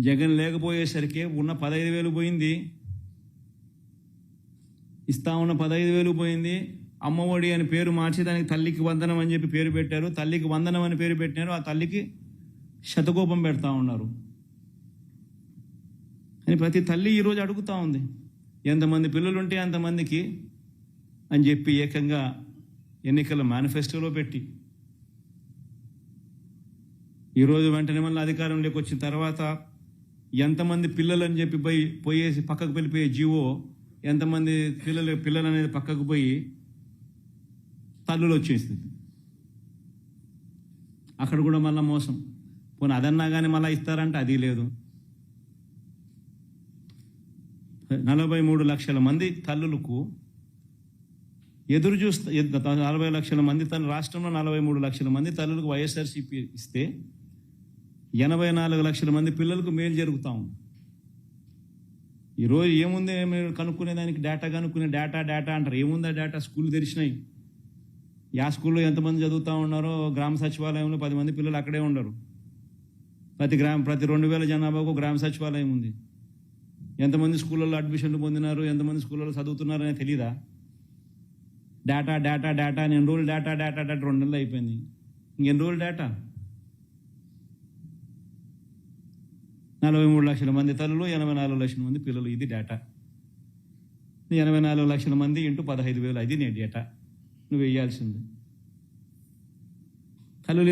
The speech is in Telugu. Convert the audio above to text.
జగన్ లేకపోయేసరికి ఉన్న 15,000 పోయింది, ఇస్తా ఉన్న 15,000 పోయింది. అమ్మఒడి అని పేరు మార్చి దానికి తల్లికి వందనం అని చెప్పి పేరు పెట్టారు. తల్లికి వందనం అని పేరు పెట్టినారు. ఆ తల్లికి శతకోపం పెడతా ఉన్నారు అని ప్రతి తల్లి ఈరోజు అడుగుతూ ఉంది. ఎంతమంది పిల్లలు ఉంటే అంతమందికి అని చెప్పి ఏకంగా ఎన్నికల మేనిఫెస్టోలో పెట్టి ఈరోజు వెంటనే మళ్ళీ అధికారంలోకి వచ్చిన తర్వాత ఎంతమంది పిల్లలు అని చెప్పి పోయేసి పక్కకు వెళ్ళిపోయే జీవో, ఎంతమంది పిల్లలు అనేది పక్కకు పోయి తల్లులు వచ్చేసింది. అక్కడ కూడా మళ్ళీ మోసం. పోనీ అదన్నా కానీ మళ్ళీ ఇస్తారంటే అది లేదు. 43 లక్షల మంది తల్లులకు ఎదురు చూస్తే 40 లక్షల మంది రాష్ట్రంలో 43 లక్షల మంది తల్లులకు వైఎస్ఆర్సీపీ ఇస్తే 84 లక్షల మంది పిల్లలకు మేలు జరుగుతూ ఉంది. ఈరోజు ఏముంది మీరు కనుక్కునేదానికి డేటా అంటారు. ఏముందా డేటా? స్కూల్ తెరిచినాయి. స్కూల్లో ఎంతమంది చదువుతూ ఉన్నారో గ్రామ సచివాలయంలో 10 మంది పిల్లలు అక్కడే ఉండరు. ప్రతి 2,000 జనాభాకు గ్రామ సచివాలయం ఉంది. ఎంతమంది స్కూళ్ళల్లో అడ్మిషన్లు పొందినారు, ఎంతమంది స్కూళ్ళలో చదువుతున్నారు అనేది తెలీదా? డేటా ఎన్ని రోజులు డేటా 2 నెలలు అయిపోయింది. ఇంకెన్ని రోజులు డేటా? 43 లక్షల మంది తల్లులు, 84 లక్షల మంది పిల్లలు. ఇది డేటా. 84 లక్షల మంది ఇంటూ 15,000, అది నీ డేటా నువ్వు వేయాల్సింది. తల్లులు